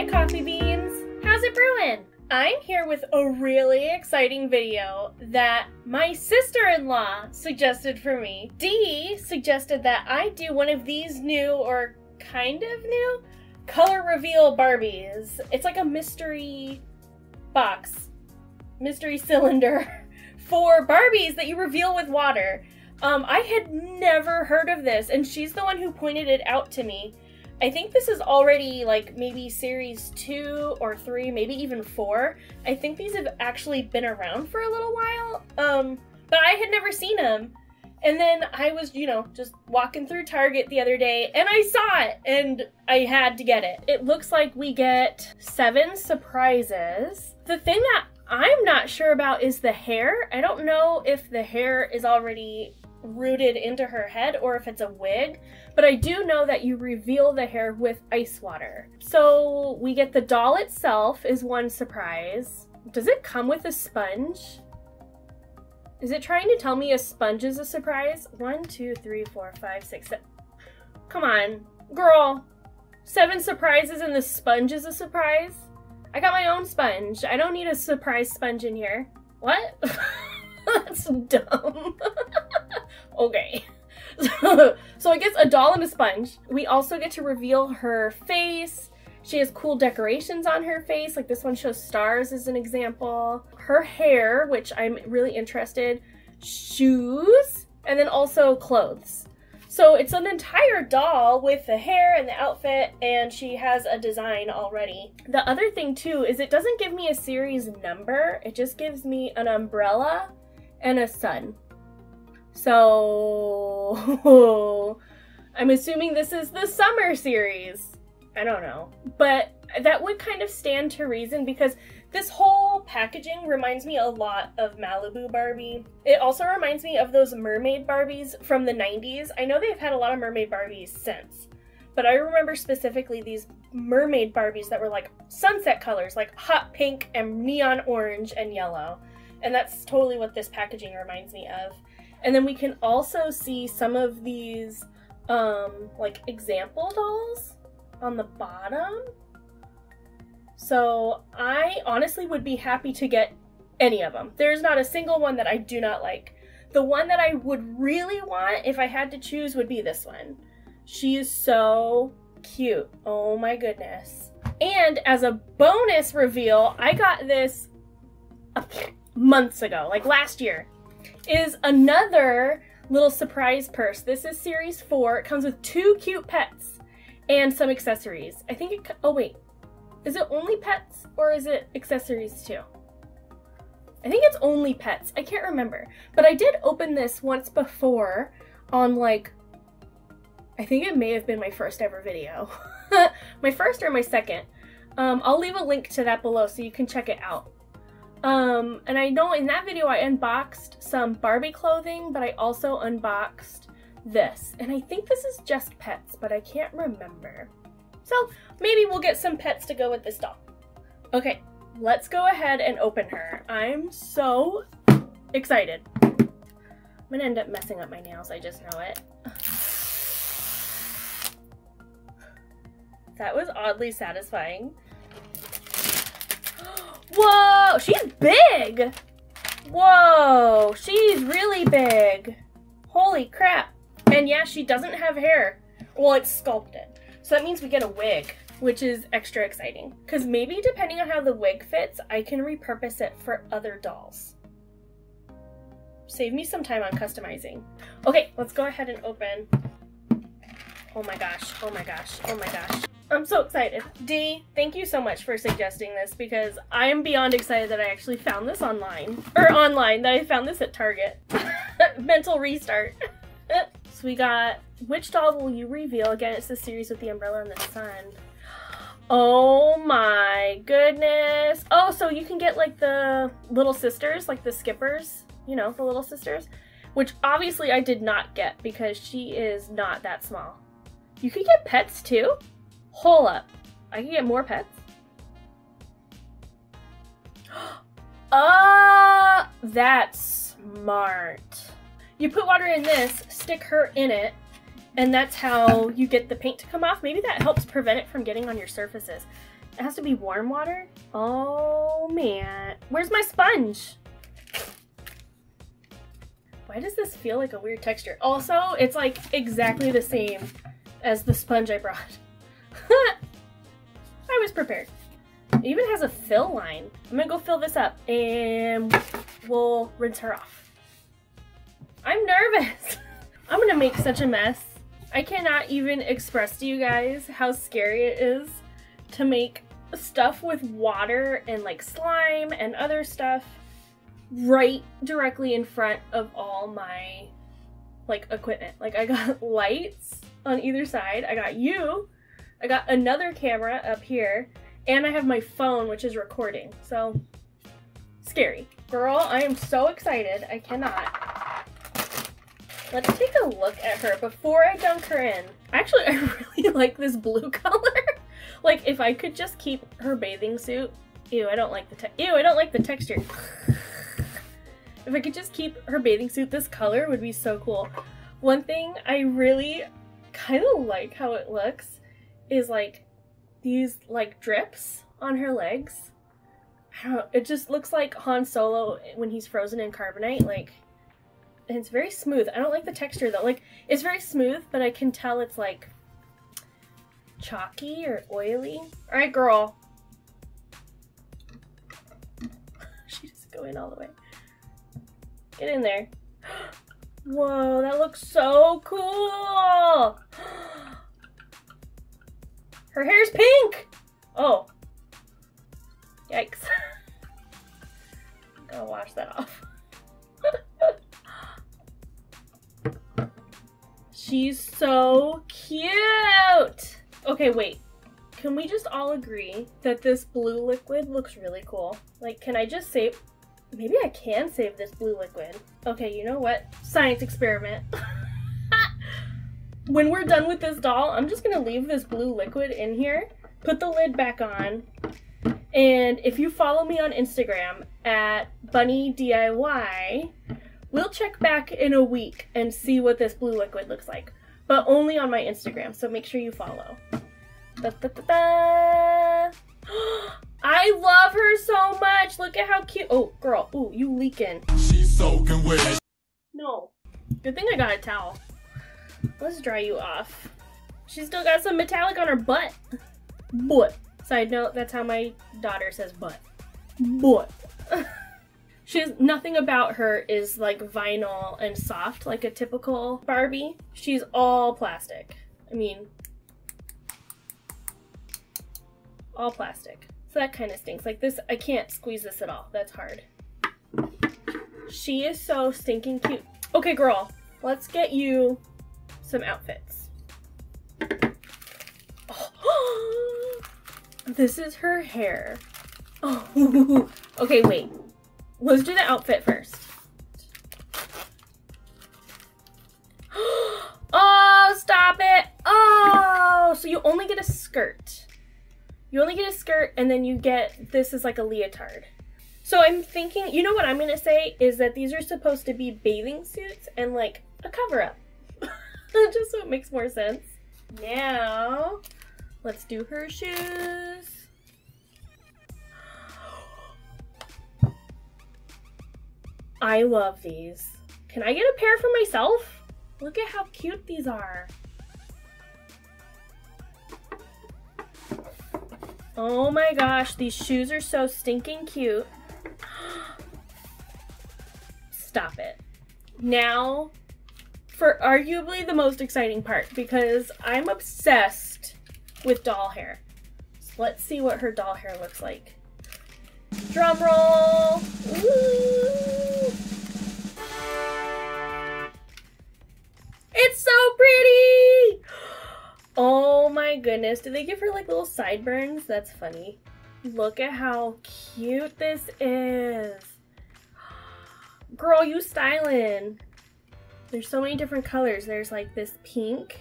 my coffee beans. How's it brewing? I'm here with a really exciting video that my sister-in-law suggested for me. Dee suggested that I do one of these new, or kind of new, Color Reveal Barbies. It's like a mystery box, mystery cylinder for Barbies that you reveal with water. I had never heard of this, and she's the one who pointed it out to me. I think this is already like maybe series 2 or 3, maybe even 4. I think these have actually been around for a little while, but I had never seen them. And then I was, you know, just walking through Target the other day and I saw it and I had to get it. It looks like we get 7 surprises. The thing that I'm not sure about is the hair. I don't know if the hair is already rooted into her head or if it's a wig, but I do know that you reveal the hair with ice water. So we get the doll itself is one surprise. Does it come with a sponge? Is it trying to tell me a sponge is a surprise? 1, 2, 3, 4, 5, 6, 7. Come on, girl. 7 surprises and the sponge is a surprise? I got my own sponge. I don't need a surprise sponge in here. What? That's dumb. Okay. So I guess a doll and a sponge. We also get to reveal her face. She has cool decorations on her face, like this one shows stars as an example. Her hair, which I'm really interested. Shoes, and then also clothes. So it's an entire doll with the hair and the outfit, and she has a design already. The other thing too is it doesn't give me a series number, it just gives me an umbrella and a sun. So I'm assuming this is the summer series. I don't know, but that would kind of stand to reason because this whole packaging reminds me a lot of Malibu Barbie. It also reminds me of those mermaid Barbies from the 90s. I know they've had a lot of mermaid Barbies since, but I remember specifically these mermaid Barbies that were like sunset colors, like hot pink and neon orange and yellow. And that's totally what this packaging reminds me of. And then we can also see some of these like example dolls on the bottom. So I honestly would be happy to get any of them. There's not a single one that I do not like. The one that I would really want if I had to choose would be this one. She is so cute. Oh my goodness. And as a bonus reveal, I got this months ago, like last year, is another little surprise purse. This is series 4. It comes with 2 cute pets and some accessories. I think it, oh wait, is it only pets or is it accessories too? I think it's only pets. I can't remember. But I did open this once before on like, I think it may have been my first ever video. My first or my second. I'll leave a link to that below so you can check it out. And I know in that video I unboxed some Barbie clothing, but I also unboxed this. And I think this is just pets, but I can't remember. So maybe we'll get some pets to go with this doll. Okay, let's go ahead and open her. I'm so excited. I'm gonna end up messing up my nails, I just know it. That was oddly satisfying. Whoa, she's big! Whoa, she's really big. Holy crap. And yeah, she doesn't have hair. Well, it's sculpted. So that means we get a wig, which is extra exciting. Because maybe depending on how the wig fits, I can repurpose it for other dolls. Save me some time on customizing. Okay, let's go ahead and open. Oh my gosh, oh my gosh, oh my gosh. I'm so excited. Dee, thank you so much for suggesting this because I am beyond excited that I actually found this online. Or online, that I found this at Target. Mental restart. So we got, which doll will you reveal? Again, it's the series with the umbrella and the sun. Oh my goodness. Oh, so you can get like the little sisters, like the skippers, you know, the little sisters, which obviously I did not get because she is not that small. You could get pets too? Hold up. I can get more pets? That's smart. You put water in this, stick her in it, and that's how you get the paint to come off. Maybe that helps prevent it from getting on your surfaces. It has to be warm water? Oh man. Where's my sponge? Why does this feel like a weird texture? Also, it's like exactly the same as the sponge I brought. I was prepared. It even has a fill line. I'm gonna go fill this up and we'll rinse her off. I'm nervous. I'm gonna make such a mess. I cannot even express to you guys how scary it is to make stuff with water and like slime and other stuff right directly in front of all my like equipment. Like I got lights on either side, I got you, I got another camera up here, and I have my phone which is recording. So scary. Girl, I am so excited. I cannot. Let's take a look at her before I dunk her in. Actually, I really like this blue color. Like if I could just keep her bathing suit. Ew, I don't like the texture. If I could just keep her bathing suit this color would be so cool. One thing I really kind of like how it looks is like these like drips on her legs. I don't know, it just looks like Han Solo when he's frozen in carbonite, like, and it's very smooth. I don't like the texture though. Like it's very smooth, but I can tell it's like chalky or oily. All right, girl. She doesn't go in all the way. Get in there. Whoa, that looks so cool. Her hair's pink. Oh. Yikes. I'm gonna wash that off. She's so cute. Okay, wait. Can we just all agree that this blue liquid looks really cool? Like, can I just save... Maybe I can save this blue liquid. Okay, you know what? Science experiment. When we're done with this doll, I'm just gonna leave this blue liquid in here, put the lid back on, and if you follow me on Instagram at BunnieDIY, we'll check back in a week and see what this blue liquid looks like. But only on my Instagram, so make sure you follow. Da, da, da, da. I love her so much. Look at how cute. Oh, girl. Ooh, you leaking. She's soaking wet. No. Good thing I got a towel. Let's dry you off. She's still got some metallic on her butt. Butt. Side note, that's how my daughter says butt. Butt. Nothing about her is like vinyl and soft like a typical Barbie. She's all plastic. I mean, all plastic. So that kind of stinks. Like this, I can't squeeze this at all. That's hard. She is so stinking cute. Okay, girl, let's get you some outfits. Oh. This is her hair. Oh. Okay, wait. Let's do the outfit first. Oh, stop it. Oh, so you only get a skirt. You only get a skirt and then you get, this is like a leotard. So I'm thinking, you know what I'm gonna say is that these are supposed to be bathing suits and like a cover up. Just so it makes more sense. Now, let's do her shoes. I love these. Can I get a pair for myself? Look at how cute these are. Oh my gosh, these shoes are so stinking cute. Stop it. Now, for arguably the most exciting part, because I'm obsessed with doll hair. So let's see what her doll hair looks like. Drum roll! Woo! It's so pretty! Oh my goodness, did they give her like little sideburns? That's funny. Look at how cute this is. Girl, you stylin'. There's so many different colors. There's like this pink,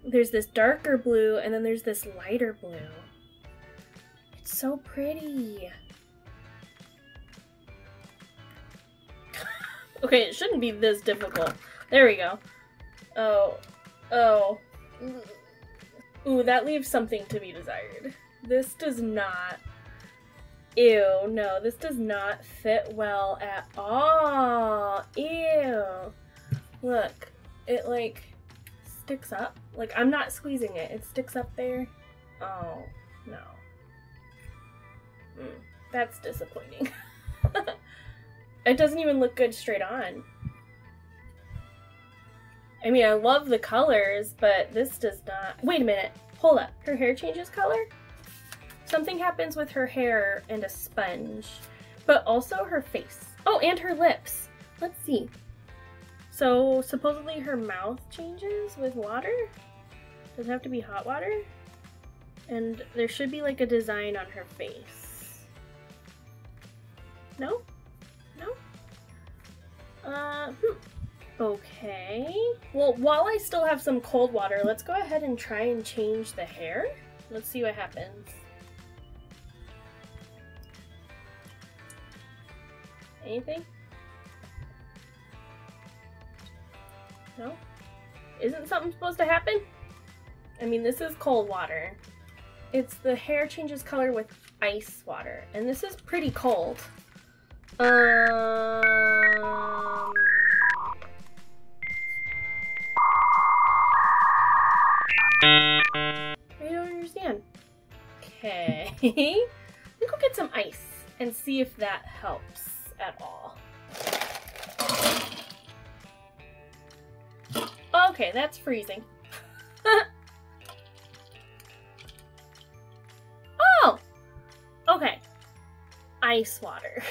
there's this darker blue, and then there's this lighter blue. It's so pretty. Okay, it shouldn't be this difficult. There we go. Oh. Oh. Ooh, that leaves something to be desired. This does not. Ew, no, this does not fit well at all. Ew. Look, it like sticks up. Like, I'm not squeezing it. It sticks up there. Oh, no. That's disappointing. It doesn't even look good straight on. I mean, I love the colors, but this does not. Wait a minute. Hold up. Her hair changes color? Something happens with her hair and a sponge, but also her face. Oh, and her lips. Let's see. So supposedly her mouth changes with water? Does it have to be hot water? And there should be like a design on her face. No? No? Okay. Well, while I still have some cold water, let's go ahead and try and change the hair. Let's see what happens. Anything? No? Isn't something supposed to happen? I mean, this is cold water. It's the hair changes color with ice water, and this is pretty cold. I don't understand. Okay. Let me go get some ice and see if that helps at all. Okay, that's freezing. Oh! Okay. Ice water.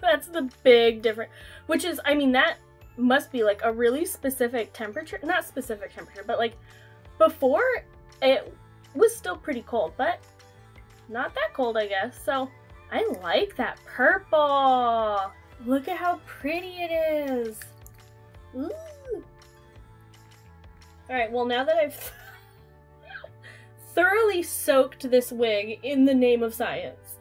That's the big difference. Which is, I mean, that must be like a really specific temperature. Not specific temperature, but like before it was still pretty cold, but not that cold, I guess. So I like that purple. Look at how pretty it is. Ooh. Alright, well, now that I've thoroughly soaked this wig in the name of science.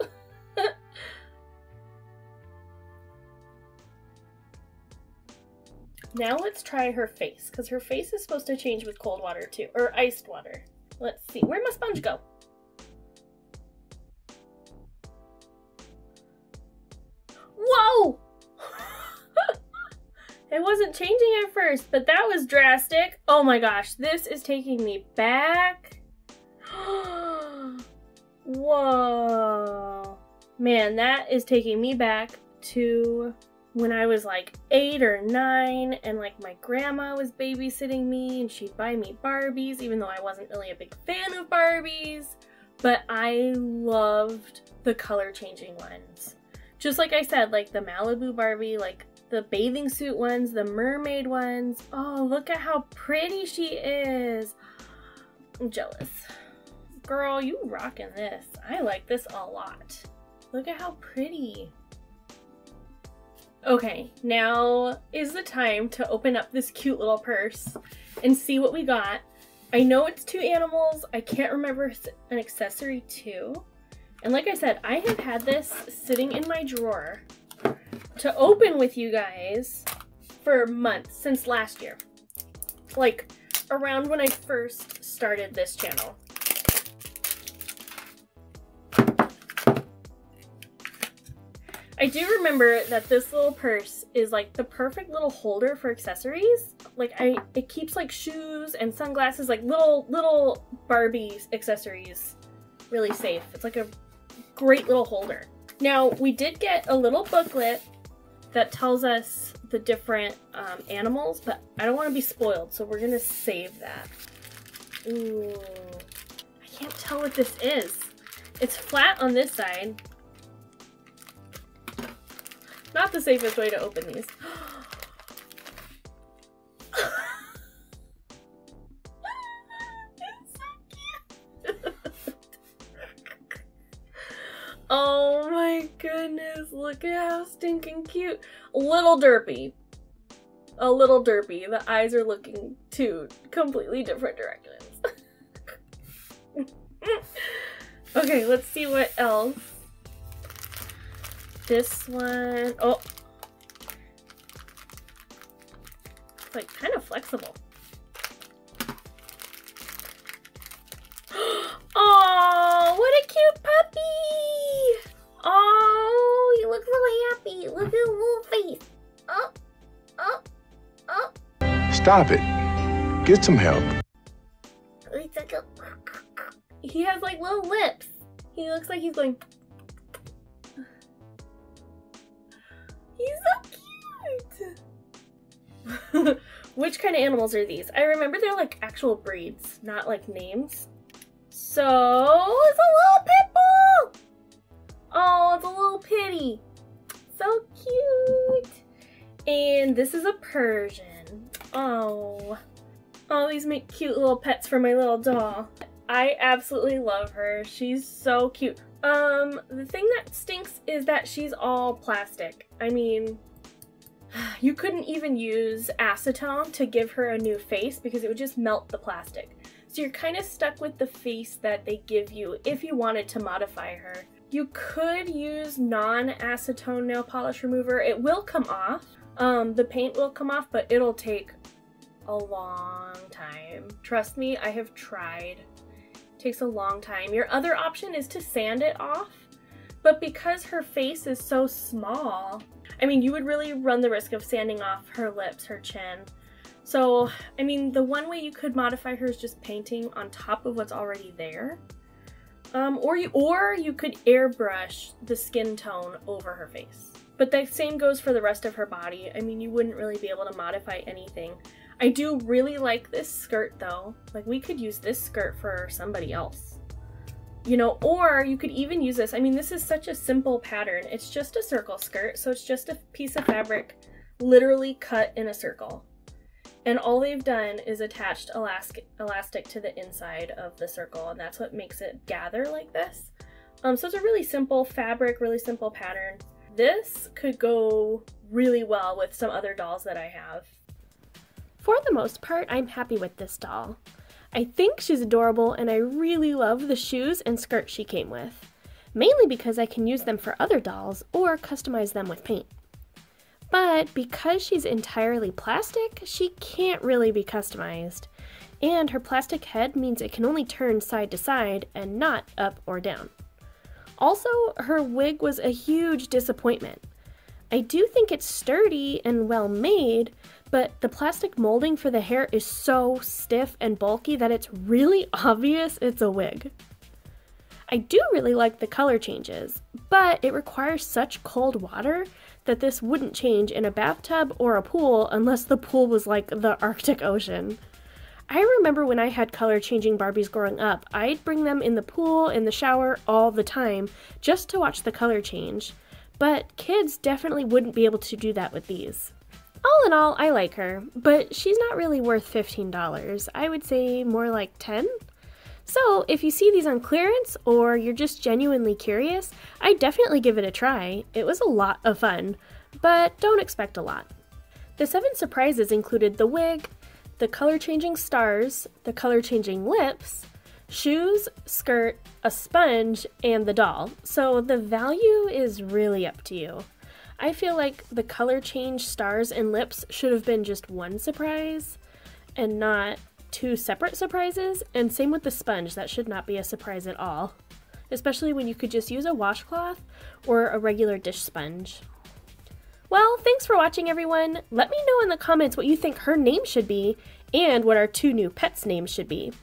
Now let's try her face, because her face is supposed to change with cold water too, or iced water. Let's see, where'd my sponge go? Whoa! It wasn't changing at first, but that was drastic. Oh my gosh, this is taking me back. Whoa. Man, that is taking me back to when I was like 8 or 9 and like my grandma was babysitting me and she'd buy me Barbies, even though I wasn't really a big fan of Barbies. But I loved the color changing ones. Just like I said, like the Malibu Barbie, like the bathing suit ones, the mermaid ones. Oh, look at how pretty she is. I'm jealous. Girl, you rocking this. I like this a lot. Look at how pretty. Okay, now is the time to open up this cute little purse and see what we got. I know it's 2 animals. I can't remember an accessory too. And like I said, I have had this sitting in my drawer to open with you guys for months, since last year. Like, around when I first started this channel. I do remember that this little purse is like the perfect little holder for accessories. Like, it keeps like shoes and sunglasses, like little Barbie accessories really safe. It's like a great little holder. Now, we did get a little booklet that tells us the different animals, but I don't want to be spoiled, so we're gonna save that. Ooh, I can't tell what this is. It's flat on this side. Not the safest way to open these. It's so cute. Oh my goodness, look at how stinking cute. A little derpy. A little derpy. The eyes are looking 2 completely different directions. Okay, let's see what else. This one, oh. It's like kind of flexible. Oh, what a cute Stop it. Get some help. He has like little lips. He looks like he's going. He's so cute. Which kind of animals are these? I remember they're like actual breeds, not like names. So it's a little pit bull. Oh, it's a little pitty. So cute. And this is a Persian. Oh, these make cute little pets for my little doll. I absolutely love her. She's so cute. The thing that stinks is that she's all plastic. I mean, you couldn't even use acetone to give her a new face because it would just melt the plastic. So you're kind of stuck with the face that they give you if you wanted to modify her. You could use non-acetone nail polish remover. It will come off. The paint will come off, but it'll take a long time. Trust me, I have tried. It takes a long time. Your other option is to sand it off, but because her face is so small, I mean, you would really run the risk of sanding off her lips, her chin. So, I mean, the one way you could modify her is just painting on top of what's already there. Or you could airbrush the skin tone over her face. But the same goes for the rest of her body. I mean, you wouldn't really be able to modify anything. I do really like this skirt though. Like, we could use this skirt for somebody else. You know, or you could even use this. I mean, this is such a simple pattern. It's just a circle skirt, so it's just a piece of fabric literally cut in a circle. And all they've done is attached elastic to the inside of the circle, and that's what makes it gather like this. So it's a really simple fabric, really simple pattern. This could go really well with some other dolls that I have. For the most part, I'm happy with this doll. I think she's adorable, and I really love the shoes and skirt she came with, mainly because I can use them for other dolls or customize them with paint. But because she's entirely plastic, she can't really be customized, and her plastic head means it can only turn side to side and not up or down. Also, her wig was a huge disappointment. I do think it's sturdy and well made, but the plastic molding for the hair is so stiff and bulky that it's really obvious it's a wig. I do really like the color changes, but it requires such cold water that this wouldn't change in a bathtub or a pool unless the pool was like the Arctic Ocean. I remember when I had color changing Barbies growing up, I'd bring them in the pool, in the shower, all the time, just to watch the color change. But kids definitely wouldn't be able to do that with these. All in all, I like her, but she's not really worth $15. I would say more like $10. So if you see these on clearance or you're just genuinely curious, I'd definitely give it a try. It was a lot of fun, but don't expect a lot. The 7 surprises included the wig, the color changing stars, the color changing lips, shoes, skirt, a sponge, and the doll. So the value is really up to you. I feel like the color change stars and lips should have been just one surprise and not 2 separate surprises, and same with the sponge. That should not be a surprise at all, especially when you could just use a washcloth or a regular dish sponge. Well, thanks for watching, everyone. Let me know in the comments what you think her name should be and what our 2 new pets' names should be.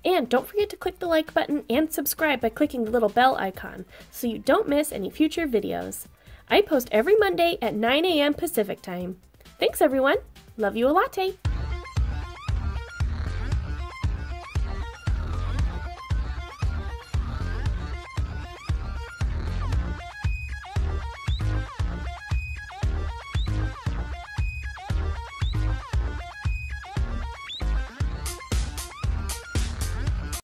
And don't forget to click the like button and subscribe by clicking the little bell icon so you don't miss any future videos. I post every Monday at 9 a.m. Pacific time. Thanks, everyone. Love you a latte.